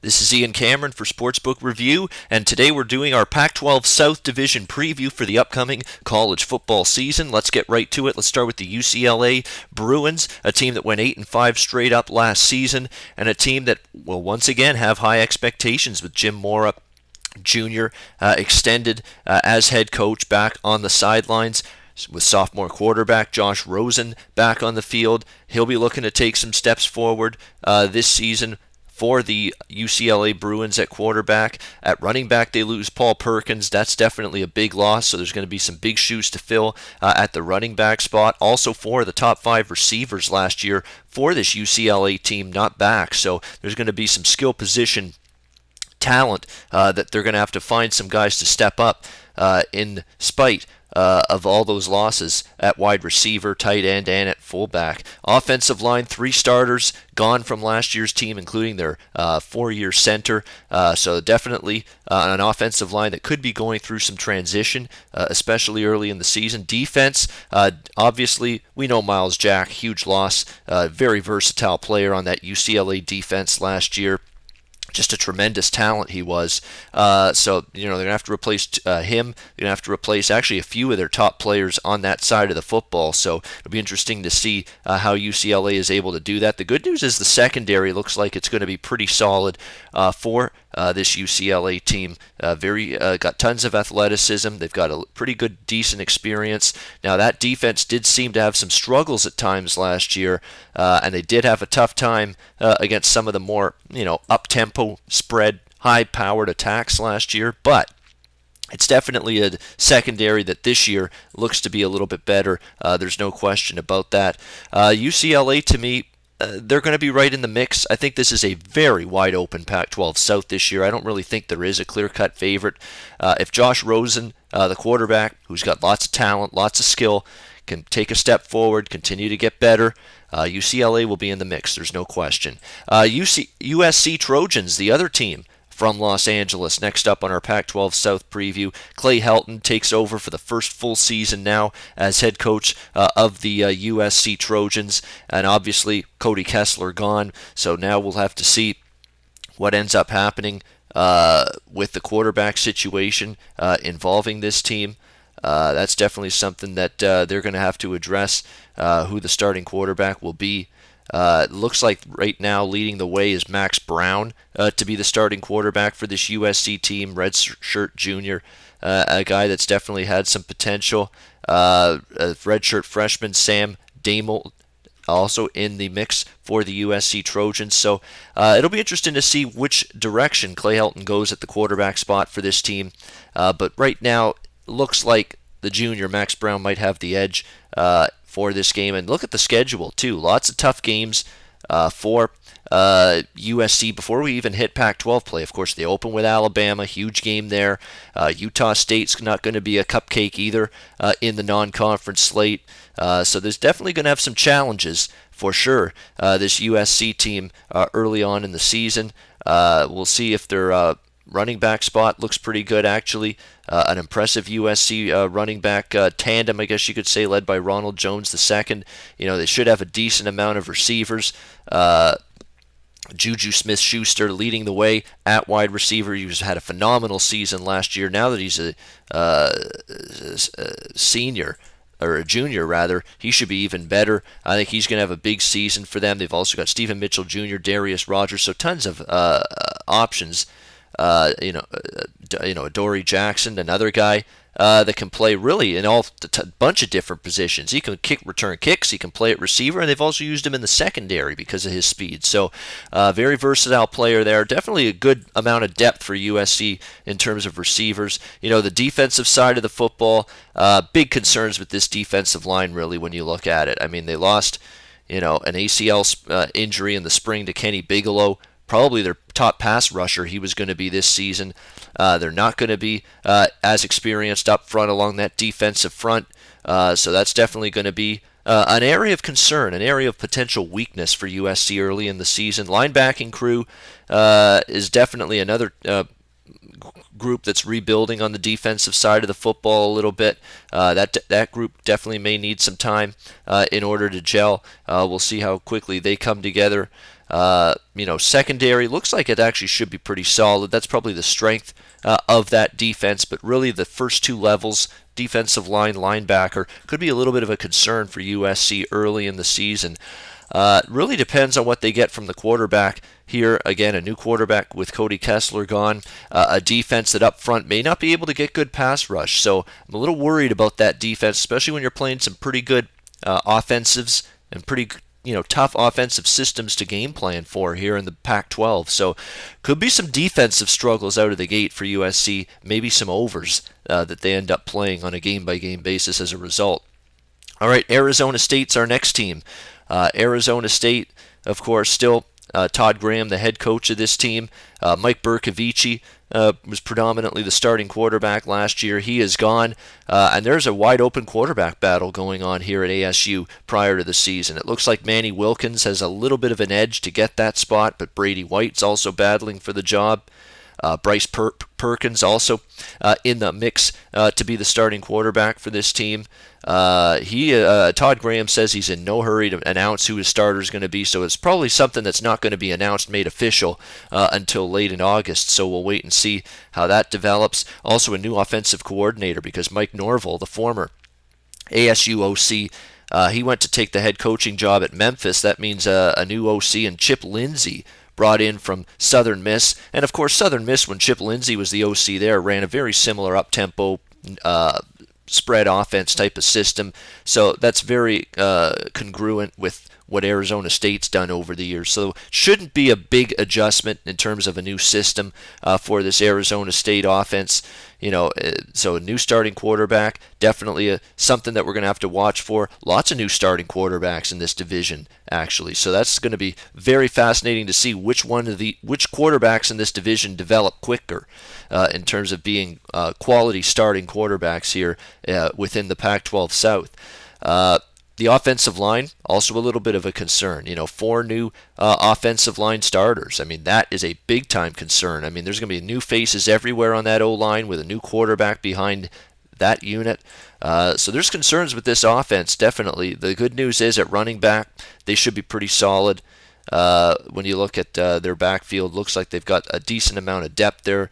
This is Ian Cameron for Sportsbook Review, and today we're doing our Pac-12 South Division preview for the upcoming college football season. Let's get right to it. Let's start with the UCLA Bruins, a team that went 8-5 straight up last season, and a team that will once again have high expectations with Jim Mora Jr. Extended as head coach back on the sidelines. With sophomore quarterback Josh Rosen back on the field, he'll be looking to take some steps forward this season for the UCLA Bruins at quarterback. At running back, they lose Paul Perkins. That's definitely a big loss, so there's going to be some big shoes to fill at the running back spot. Also, four of the top five receivers last year for this UCLA team not back, so there's going to be some skill position talent that they're going to have to find some guys to step up in spite of all those losses at wide receiver, tight end, and at fullback. Offensive line, three starters gone from last year's team, including their four-year center. So definitely an offensive line that could be going through some transition, especially early in the season. Defense, obviously, we know Miles Jack, huge loss, very versatile player on that UCLA defense last year. Just a tremendous talent he was. So, they're going to have to replace him. They're going to have to replace actually a few of their top players on that side of the football. So it'll be interesting to see how UCLA is able to do that. The good news is the secondary looks like it's going to be pretty solid for this UCLA team. Got tons of athleticism. They've got a pretty good, decent experience. Now, that defense did seem to have some struggles at times last year, and they did have a tough time against some of the more, up-tempo, spread, high-powered attacks last year, but it's definitely a secondary that this year looks to be a little bit better. There's no question about that. UCLA, to me, they're going to be right in the mix. I think this is a very wide-open Pac-12 South this year. I don't really think there is a clear-cut favorite. If Josh Rosen, the quarterback, who's got lots of talent, lots of skill, can take a step forward, continue to get better, UCLA will be in the mix. There's no question. USC Trojans, the other team from Los Angeles. Next up on our Pac-12 South preview, Clay Helton takes over for the first full season now as head coach of the USC Trojans, and obviously Cody Kessler gone, so now we'll have to see what ends up happening with the quarterback situation involving this team. That's definitely something that they're going to have to address, who the starting quarterback will be. It looks like right now leading the way is Max Brown to be the starting quarterback for this USC team, redshirt junior, a guy that's definitely had some potential. A redshirt freshman, Sam Damel, also in the mix for the USC Trojans. So it'll be interesting to see which direction Clay Helton goes at the quarterback spot for this team. But right now, looks like the junior Max Brown might have the edge for this game. And look at the schedule too. Lots of tough games for USC before we even hit Pac-12 play. Of course, they open with Alabama, huge game there. Utah State's not going to be a cupcake either in the non-conference slate. So there's definitely going to have some challenges for sure. This USC team early on in the season. We'll see if they're running back spot looks pretty good, actually. An impressive USC running back tandem, I guess you could say, led by Ronald Jones II. They should have a decent amount of receivers. Juju Smith-Schuster leading the way at wide receiver. He's had a phenomenal season last year. Now that he's a senior, or a junior rather, he should be even better. I think he's going to have a big season for them. They've also got Stephen Mitchell Jr., Darius Rogers, so tons of options. Dory Jackson, another guy that can play really in all bunch of different positions. He can return kicks, he can play at receiver, and they've also used him in the secondary because of his speed. So, very versatile player there. Definitely a good amount of depth for USC in terms of receivers. The defensive side of the football, big concerns with this defensive line, really, when you look at it. I mean, they lost, an ACL injury in the spring to Kenny Bigelow. Probably their top pass rusher he was going to be this season. They're not going to be as experienced up front along that defensive front. So that's definitely going to be an area of concern, an area of potential weakness for USC early in the season. Linebacking crew is definitely another group that's rebuilding on the defensive side of the football a little bit. That group definitely may need some time in order to gel. We'll see how quickly they come together. Secondary looks like it actually should be pretty solid. That's probably the strength of that defense, but really the first two levels, defensive line, linebacker, could be a little bit of a concern for USC early in the season. Really depends on what they get from the quarterback here. Again, a new quarterback with Cody Kessler gone, a defense that up front may not be able to get good pass rush. So I'm a little worried about that defense, especially when you're playing some pretty good offensives and pretty tough offensive systems to game plan for here in the Pac-12. So could be some defensive struggles out of the gate for USC, maybe some overs that they end up playing on a game-by-game basis as a result. All right, Arizona State's our next team. Arizona State, of course, still Todd Graham, the head coach of this team. Mike Bercovici was predominantly the starting quarterback last year. He is gone, and there's a wide-open quarterback battle going on here at ASU prior to the season. It looks like Manny Wilkins has a little bit of an edge to get that spot, but Brady White's also battling for the job. Bryce Perkins also in the mix to be the starting quarterback for this team. Todd Graham says he's in no hurry to announce who his starter is going to be, so it's probably something that's not going to be announced, made official until late in August. So we'll wait and see how that develops. Also a new offensive coordinator because Mike Norville, the former ASU OC, he went to take the head coaching job at Memphis. That means a new OC, and Chip Lindsey brought in from Southern Miss. And of course, Southern Miss, when Chip Lindsey was the OC there, ran a very similar up-tempo spread offense type of system. So that's very congruent with what Arizona State's done over the years. So shouldn't be a big adjustment in terms of a new system for this Arizona State offense. So a new starting quarterback, definitely something that we're going to have to watch for. Lots of new starting quarterbacks in this division, actually. So that's going to be very fascinating to see which quarterbacks in this division develop quicker in terms of being quality starting quarterbacks here within the Pac-12 South. The offensive line, also a little bit of a concern. 4 new offensive line starters. I mean, that is a big-time concern. I mean, there's going to be new faces everywhere on that O-line with a new quarterback behind that unit. So there's concerns with this offense, definitely. The good news is at running back, they should be pretty solid. When you look at their backfield, looks like they've got a decent amount of depth there,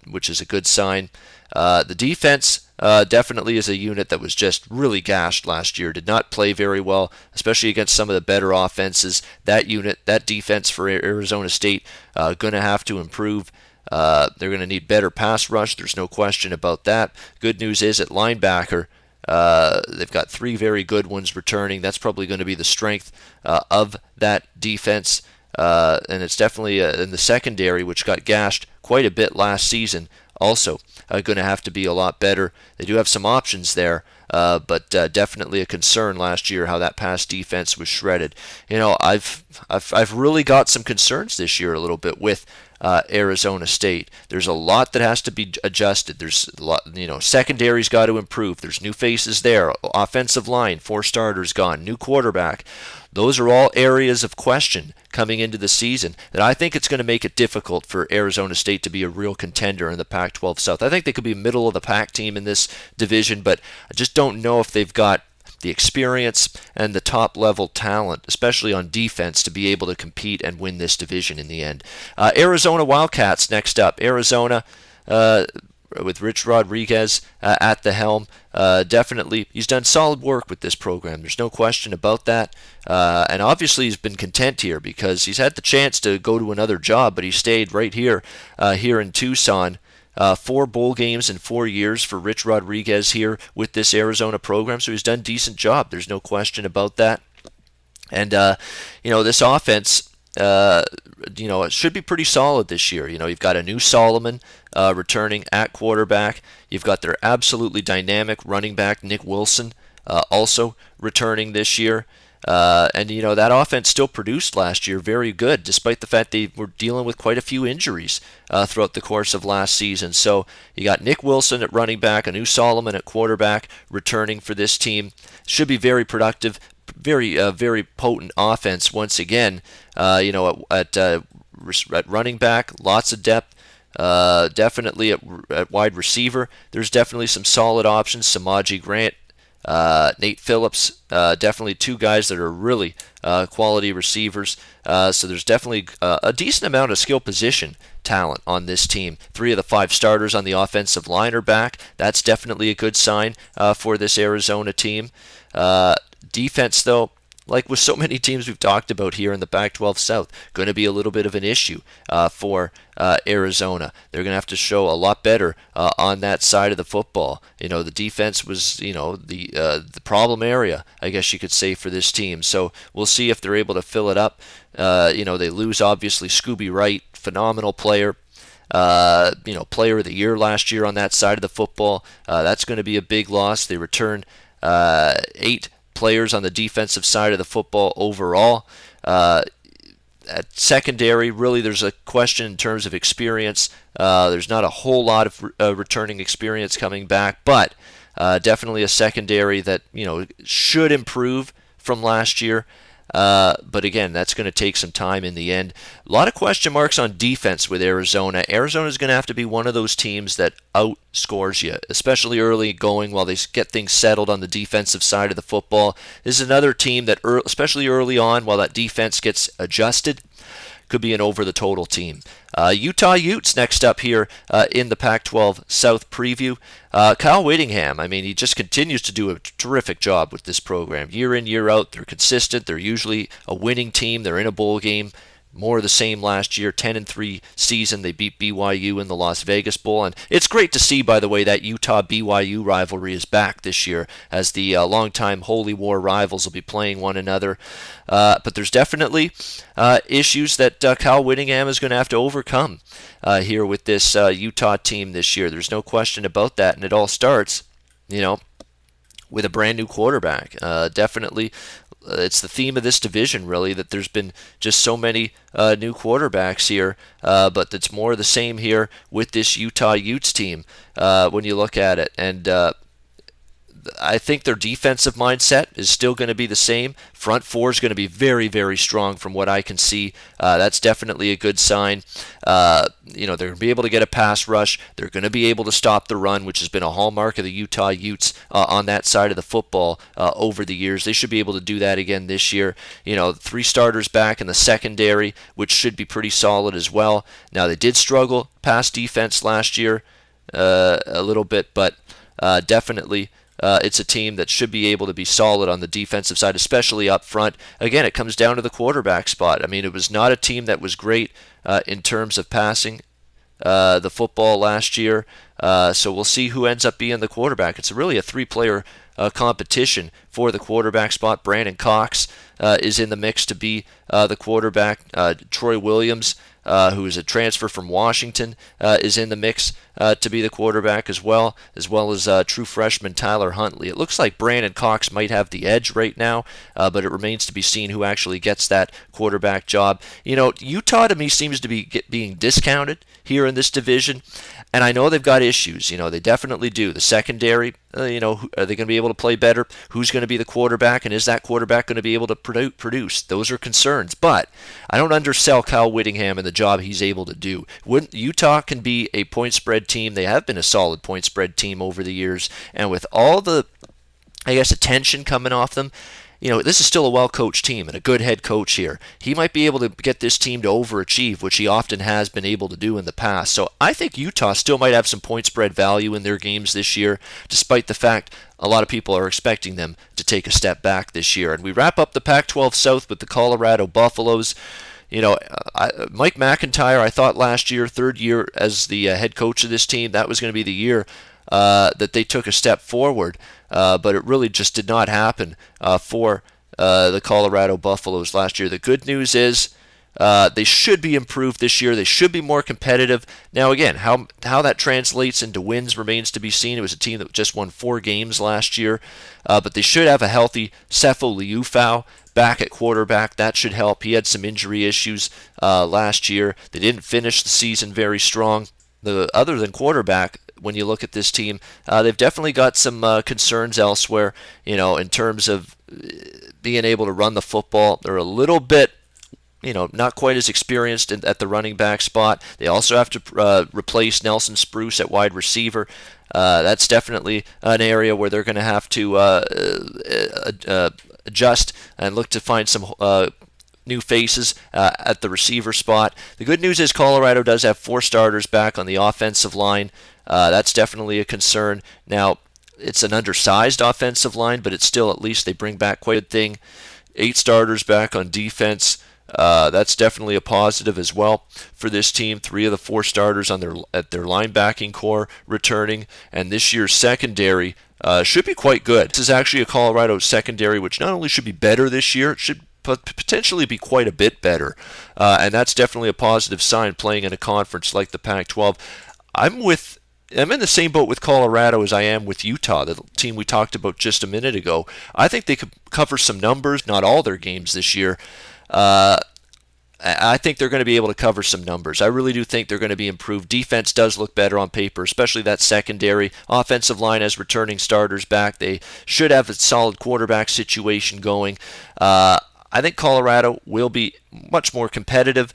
which is a good sign. The defense definitely is a unit that was just really gashed last year. Did not play very well, especially against some of the better offenses. That unit, that defense for Arizona State, going to have to improve. They're going to need better pass rush. There's no question about that. Good news is at linebacker, they've got 3 very good ones returning. That's probably going to be the strength of that defense. And it's definitely in the secondary, which got gashed quite a bit last season, also going to have to be a lot better. They do have some options there, but definitely a concern last year how that pass defense was shredded. I've really got some concerns this year a little bit with Arizona State. There's a lot that has to be adjusted. There's a lot, secondary's got to improve. There's new faces there. Offensive line, 4 starters gone. New quarterback. Those are all areas of question coming into the season that I think it's going to make it difficult for Arizona State to be a real contender in the Pac-12 South. I think they could be middle of the pack team in this division, but I just don't know if they've got the experience and the top-level talent, especially on defense, to be able to compete and win this division in the end. Arizona Wildcats next up. Arizona with Rich Rodriguez at the helm. Definitely, he's done solid work with this program. There's no question about that. And obviously he's been content here because he's had the chance to go to another job, but he stayed right here in Tucson. 4 bowl games in 4 years for Rich Rodriguez here with this Arizona program, so he's done a decent job. There's no question about that. And, this offense, it should be pretty solid this year. You've got a new Solomon returning at quarterback. You've got their absolutely dynamic running back, Nick Wilson, also returning this year. And that offense still produced last year very good, despite the fact they were dealing with quite a few injuries throughout the course of last season. So you got Nick Wilson at running back, a new Solomon at quarterback returning for this team. Should be very productive, very potent offense once again. At running back, lots of depth. Definitely at wide receiver, there's definitely some solid options. Samaji Grant Nate Phillips, definitely two guys that are really quality receivers. So there's definitely a decent amount of skill position talent on this team. 3 of the 5 starters on the offensive line are back. That's definitely a good sign for this Arizona team. Defense, though, like with so many teams we've talked about here in the Pac-12 South, going to be a little bit of an issue for Arizona. They're going to have to show a lot better on that side of the football. The defense was, the problem area, I guess you could say, for this team. So we'll see if they're able to fill it up. They lose, obviously, Scooby Wright, phenomenal player. Player of the year last year on that side of the football. That's going to be a big loss. They return 8 players on the defensive side of the football overall. At secondary, really, there's a question in terms of experience. There's not a whole lot of returning experience coming back, but definitely a secondary that should improve from last year. But again, that's going to take some time in the end. A lot of question marks on defense with Arizona. Arizona's going to have to be one of those teams that outscores you, especially early going while they get things settled on the defensive side of the football. This is another team that, especially early on, while that defense gets adjusted, could be an over-the-total team. Utah Utes next up here in the Pac-12 South preview. Kyle Whittingham, he just continues to do a terrific job with this program. Year in, year out, they're consistent. They're usually a winning team. They're in a bowl game. More of the same last year, 10-3 season. They beat BYU in the Las Vegas Bowl. And it's great to see, by the way, that Utah-BYU rivalry is back this year as the longtime Holy War rivals will be playing one another. But there's definitely issues that Kyle Whittingham is going to have to overcome here with this Utah team this year. There's no question about that. And it all starts, with a brand new quarterback. Definitely. It's the theme of this division, really, that there's been just so many new quarterbacks here, but it's more of the same here with this Utah Utes team when you look at it. And I think their defensive mindset is still going to be the same. Front four is going to be very, very strong from what I can see. That's definitely a good sign. They're going to be able to get a pass rush. They're going to be able to stop the run, which has been a hallmark of the Utah Utes on that side of the football over the years. They should be able to do that again this year. 3 starters back in the secondary, which should be pretty solid as well. Now, they did struggle pass defense last year a little bit, but definitely it's a team that should be able to be solid on the defensive side, especially up front. Again, it comes down to the quarterback spot. It was not a team that was great in terms of passing the football last year. So we'll see who ends up being the quarterback. It's really a 3-player competition for the quarterback spot. Brandon Cox is in the mix to be the quarterback. Troy Williams, who is a transfer from Washington, is in the mix to be the quarterback as well as true freshman Tyler Huntley. It looks like Brandon Cox might have the edge right now, but it remains to be seen who actually gets that quarterback job. Utah to me seems to be being discounted here in this division, and I know they've got issues. They definitely do. The secondary, are they going to be able to play better? Who's going to be the quarterback, and is that quarterback going to be able to produce? Those are concerns, but I don't undersell Kyle Whittingham and the job he's able to do. Utah can be a point spread team. They have been a solid point spread team over the years, and with all the, attention coming off them, this is still a well-coached team and a good head coach here. He might be able to get this team to overachieve, which he often has been able to do in the past. So I think Utah still might have some point spread value in their games this year, despite the fact a lot of people are expecting them to take a step back this year. And we wrap up the Pac-12 South with the Colorado Buffaloes. Mike McIntyre, I thought last year, 3rd year as the head coach of this team, that was going to be the year that they took a step forward, but it really just did not happen for the Colorado Buffaloes last year. The good news is they should be improved this year. They should be more competitive. Now, again, how that translates into wins remains to be seen. It was a team that just won 4 games last year, but they should have a healthy Sefo Liufau back at quarterback. That should help. He had some injury issues last year. They didn't finish the season very strong. Other than quarterback, when you look at this team, they've definitely got some concerns elsewhere, in terms of being able to run the football. They're a little bit not quite as experienced at the running back spot. They also have to replace Nelson Spruce at wide receiver. That's definitely an area where they're going to have to adjust and look to find some new faces at the receiver spot. The good news is Colorado does have 4 starters back on the offensive line. That's definitely a concern. Now, it's an undersized offensive line, but it's still, at least they bring back quite a thing. 8 starters back on defense. That's definitely a positive as well for this team. 3 of the 4 starters at their linebacking core returning, and this year's secondary should be quite good. This is actually a Colorado secondary which not only should be better this year, it should potentially be quite a bit better, and that's definitely a positive sign playing in a conference like the Pac-12. I'm in the same boat with Colorado as I am with Utah, the team we talked about just a minute ago. I think they could cover some numbers, not all their games this year. I think they're going to be able to cover some numbers. I really do think they're going to be improved. Defense does look better on paper, especially that secondary. Offensive line has returning starters back. They should have a solid quarterback situation going. I think Colorado will be much more competitive.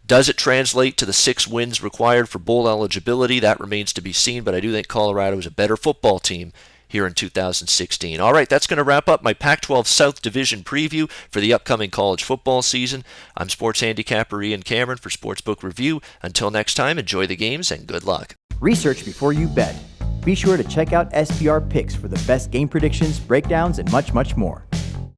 Does it translate to the 6 wins required for bowl eligibility? That remains to be seen, but I do think Colorado is a better football team here in 2016. All right, that's going to wrap up my Pac-12 South Division preview for the upcoming college football season. I'm sports handicapper Ian Cameron for Sportsbook Review. Until next time, enjoy the games and good luck. Research before you bet. Be sure to check out SPR Picks for the best game predictions, breakdowns, and much, much more.